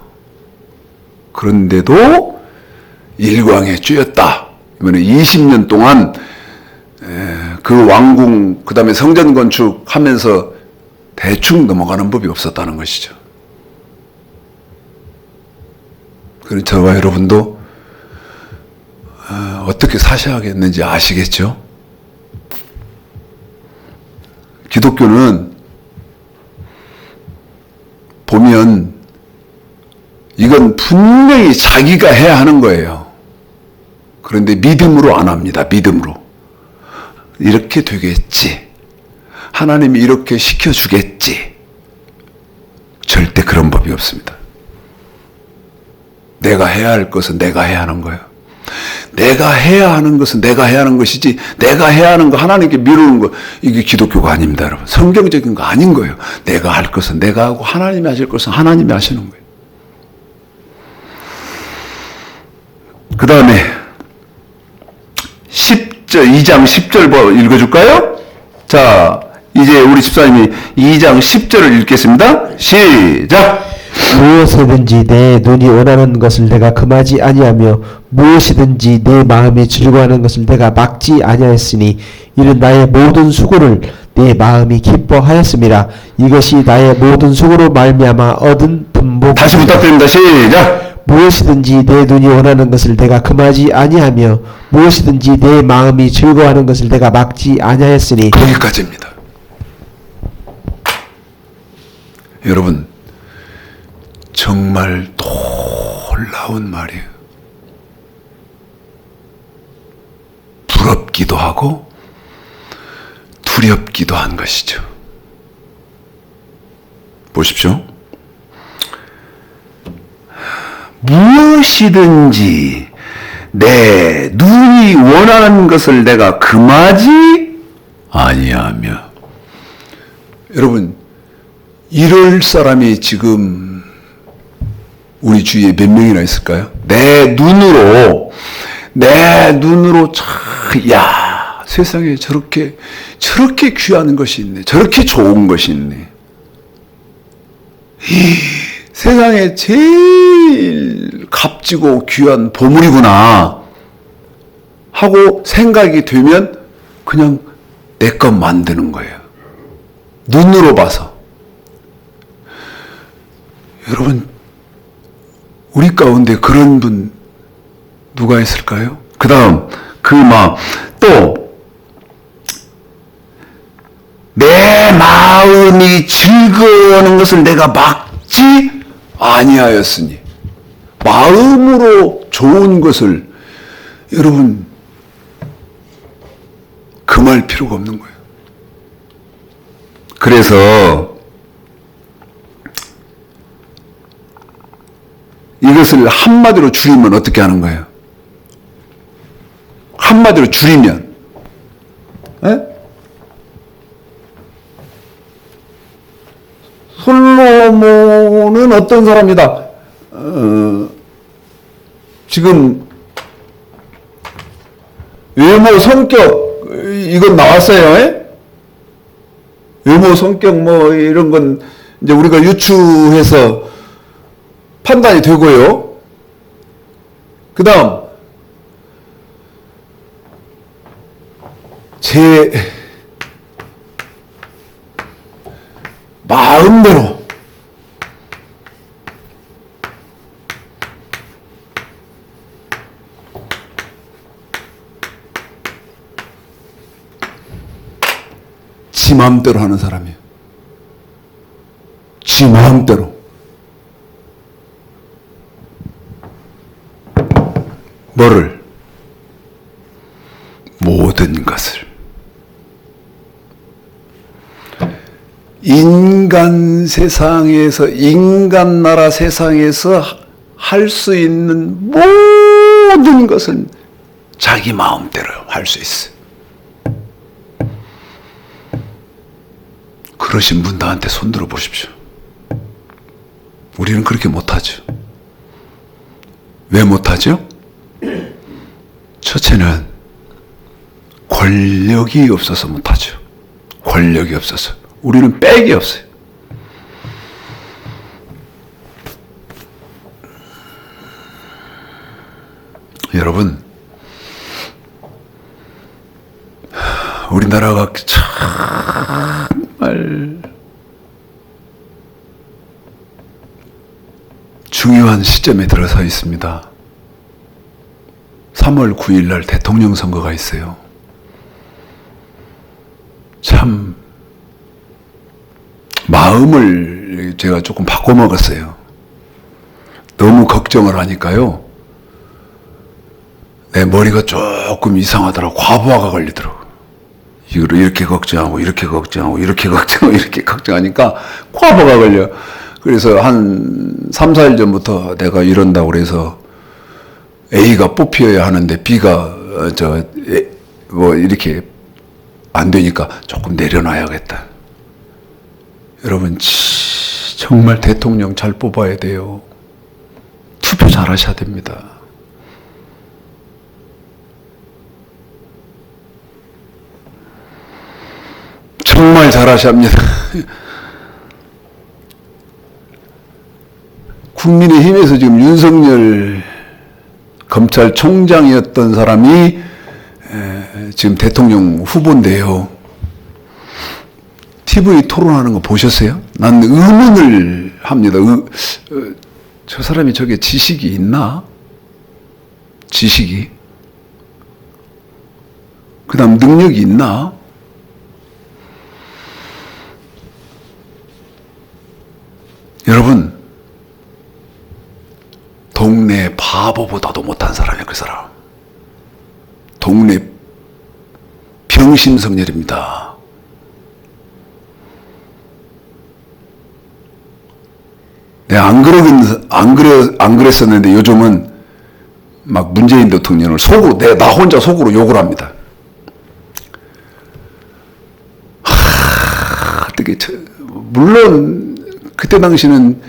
그런데도 일광에 쪼였다. 이번에 20년 동안 그 왕궁 그 다음에 성전 건축하면서 대충 넘어가는 법이 없었다는 것이죠. 그럼 저와 여러분도 어떻게 사셔야겠는지 아시겠죠? 기독교는 그러면 이건 분명히 자기가 해야 하는 거예요. 그런데 믿음으로 안 합니다. 믿음으로. 이렇게 되겠지. 하나님이 이렇게 시켜주겠지. 절대 그런 법이 없습니다. 내가 해야 할 것은 내가 해야 하는 거예요. 내가 해야 하는 것은 내가 해야 하는 것이지, 내가 해야 하는 거 하나님께 미루는 거, 이게 기독교가 아닙니다, 여러분. 성경적인 거 아닌 거예요. 내가 할 것은 내가 하고 하나님이 하실 것은 하나님이 하시는 거예요. 그 다음에 2장 10절 읽어줄까요? 자, 이제 우리 집사님이 2장 10절을 읽겠습니다. 시작! 무엇이든지 내 눈이 원하는 것을 내가 금하지 아니하며 무엇이든지 내 마음이 즐거워하는 것을 내가 막지 아니하였으니 이는 나의 모든 수고를 내 마음이 기뻐하였음이라. 이것이 나의 모든 수고로 말미암아 얻은 분복. 다시 부탁드립니다. 시작! 무엇이든지 내 눈이 원하는 것을 내가 금하지 아니하며 무엇이든지 내 마음이 즐거워하는 것을 내가 막지 아니하였으니. 거기까지입니다. 여러분, 정말 놀라운 말이에요. 부럽기도 하고 두렵기도 한 것이죠. 보십시오. 무엇이든지 내 눈이 원하는 것을 내가 금하지 아니하며. 여러분, 이럴 사람이 지금 우리 주위에 몇 명이나 있을까요? 내 눈으로 야, 세상에 저렇게 귀한 것이 있네. 저렇게 좋은 것이 있네. 세상에 제일 값지고 귀한 보물이구나 하고 생각이 되면 그냥 내 것 만드는 거예요. 눈으로 봐서. 여러분, 우리 가운데 그런 분 누가 있을까요? 그 다음 또 내 마음이 즐거워하는 것을 내가 막지 아니하였으니. 마음으로 좋은 것을 여러분 금할 필요가 없는 거예요. 그래서 이것을 한마디로 줄이면 어떻게 하는 거예요? 한마디로 줄이면, 솔로몬은 어떤 사람이다? 지금 외모 성격 이건 나왔어요. 외모 성격 뭐 이런 건 이제 우리가 유추해서 판단이 되고요. 그 다음 제 마음대로 지 마음대로 하는 사람이에요. 지 마음대로. 뭐를? 모든 것을. 인간 세상에서, 인간 나라 세상에서 할 수 있는 모든 것을 자기 마음대로 할 수 있어요. 그러신 분 나한테 손들어 보십시오. 우리는 그렇게 못하죠. 왜 못하죠? 첫째는 권력이 없어서 못하죠. 권력이 없어서. 우리는 백이 없어요. 여러분, 우리나라가 정말 중요한 시점에 들어서 있습니다. 3월 9일 날 대통령 선거가 있어요. 참 마음을 말을 제가 조금 바꿔먹었어요. 너무 걱정을 하니까요. 내 머리가 조금 이상하더라고. 과부하가 걸리더라고. 이거를 이렇게 걱정하고 이렇게 걱정하고 이렇게 걱정하고 이렇게 걱정하니까 과부하가 걸려. 그래서 한 3, 4일 전부터 내가 이런다고 그래서 A가 뽑혀야 하는데 B가 뭐 이렇게 안 되니까 조금 내려놔야겠다. 여러분 정말 대통령 잘 뽑아야 돼요. 투표 잘 하셔야 됩니다. 정말 잘 하셔야 합니다. 국민의힘에서 지금 윤석열 검찰총장이었던 사람이 지금 대통령 후보인데요. TV 토론하는 거 보셨어요? 난 의문을 합니다. 저 사람이 저게 지식이 있나? 지식이? 그 다음 능력이 있나? 여러분, 동네 바보보다도 못한 사람이에요, 그 사람. 동네 병심성렬입니다. 내가 안 그랬었는데 요즘은 막 문재인 대통령을 속으로, 나 혼자 속으로 욕을 합니다. 어떻게, 물론, 그때 당시는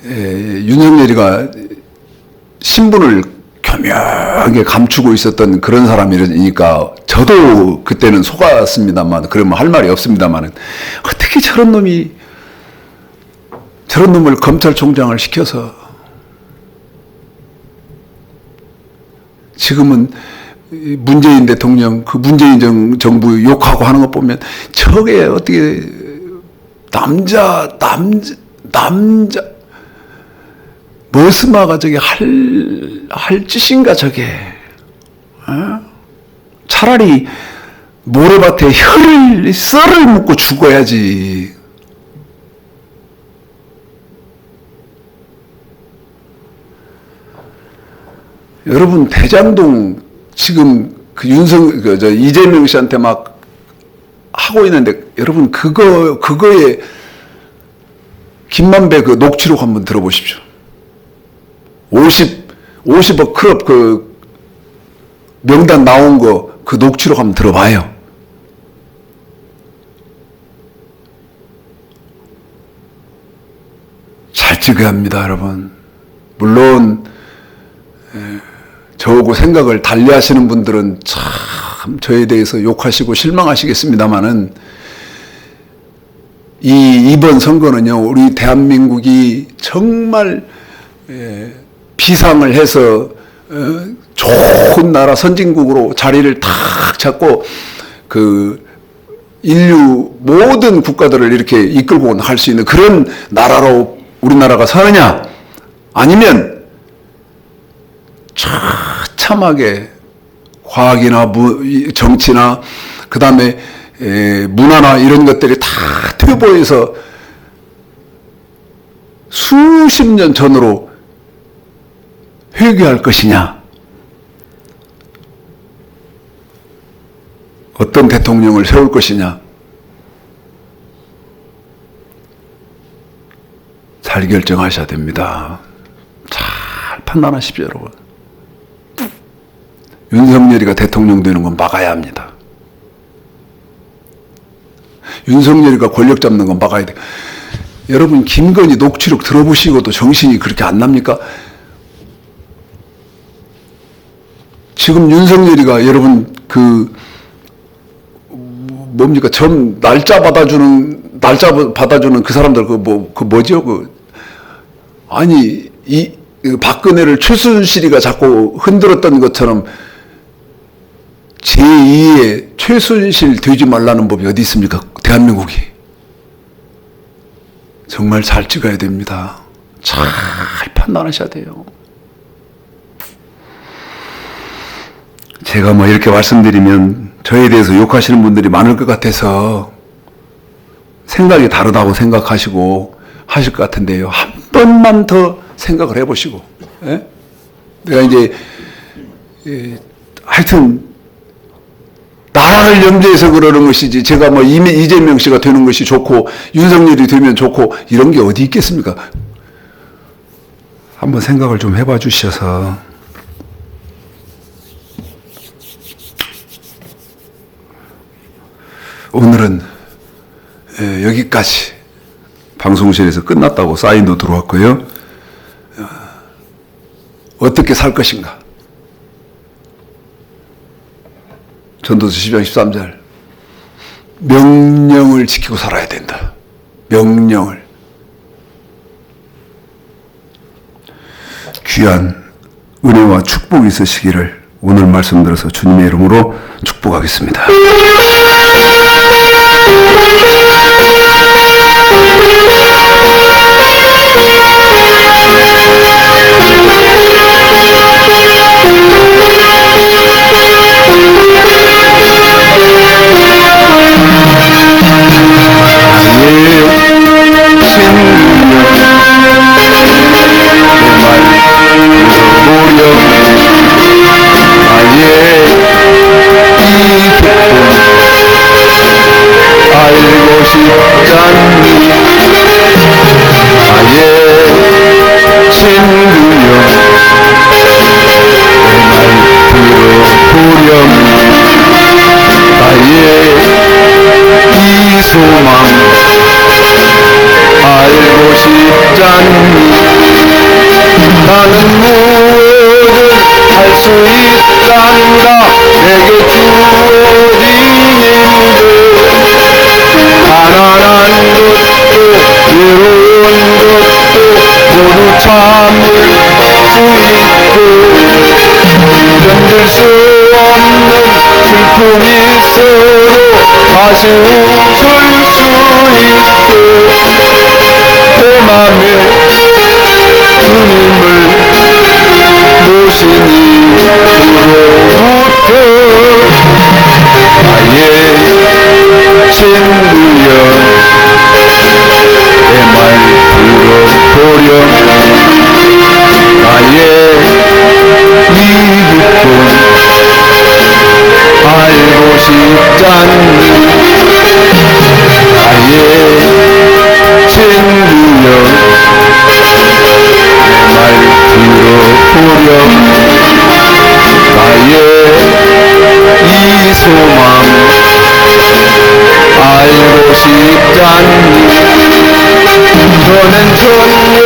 윤석열이가 신분을 교묘하게 감추고 있었던 그런 사람이니까 저도 그때는 속았습니다만, 그러면 할 말이 없습니다만, 어떻게 저런 놈을 검찰총장을 시켜서 지금은 문재인 대통령, 그 문재인 정부 욕하고 하는 거 보면 저게 어떻게 남자 머스마가 저게 할 짓인가 저게. 어? 차라리 모래밭에 썰을 묻고 죽어야지. 여러분, 대장동 지금 그 이재명 씨한테 막 하고 있는데, 여러분, 그거에 김만배 그 녹취록 한번 들어보십시오. 50억 클럽 그 명단 나온 거 그 녹취록 한번 들어봐요. 잘 찍어야 합니다, 여러분. 물론 저하고 생각을 달리 하시는 분들은 참 저에 대해서 욕하시고 실망하시겠습니다만은 이번 선거는요, 우리 대한민국이 정말 비상을 해서 좋은 나라 선진국으로 자리를 탁 잡고 그 인류 모든 국가들을 이렇게 이끌고 갈 수 있는 그런 나라로 우리나라가 서느냐, 아니면 처참하게 과학이나 정치나 그 다음에 문화나 이런 것들이 다 퇴보해서 수십 년 전으로 회귀할 것이냐, 어떤 대통령을 세울 것이냐, 잘 결정하셔야 됩니다. 잘 판단하십시오, 여러분. 윤석열이가 대통령 되는 건 막아야 합니다. 윤석열이가 권력 잡는 건 막아야 돼. 여러분, 김건희 녹취록 들어보시고도 정신이 그렇게 안 납니까? 지금 윤석열이가 여러분 뭡니까? 날짜 받아주는 그 사람들 뭐죠? 아니, 박근혜를 최순실이가 자꾸 흔들었던 것처럼 제2의 최순실 되지 말라는 법이 어디 있습니까? 대한민국이. 정말 잘 찍어야 됩니다. 잘 판단하셔야 돼요. 제가 뭐 이렇게 말씀드리면 저에 대해서 욕하시는 분들이 많을 것 같아서 생각이 다르다고 생각하시고 하실 것 같은데요. 한 번만 더 생각을 해보시고, 예? 내가 이제 하여튼 나라를 염두해서 그러는 것이지 제가 뭐 이재명 씨가 되는 것이 좋고 윤석열이 되면 좋고 이런 게 어디 있겠습니까? 한번 생각을 좀 해봐 주셔서 오늘은 여기까지 방송실에서 끝났다고 사인도 들어왔고요. 어떻게 살 것인가? 전도서 10장 13절 명령을 지키고 살아야 된다. 명령을. 귀한 은혜와 축복이 있으시기를 오늘 말씀 들어서 주님의 이름으로 축복하겠습니다. 나는 무엇을 할 수 있단가 내게 주어진 일들 가난한 것도 외로운 것도 모두 참을 수 있고 견딜 수 없는 슬픔이 있어도 다시 웃을 수 있고 내 맘에 주님을 모시니 그로부터 나의 친구여 내 말 들어보렴 나의 이웃도 알고 싶잖니 나의 친구여 말 들어보렴 나의 이 소망 알고 싶잖니 너는 전혀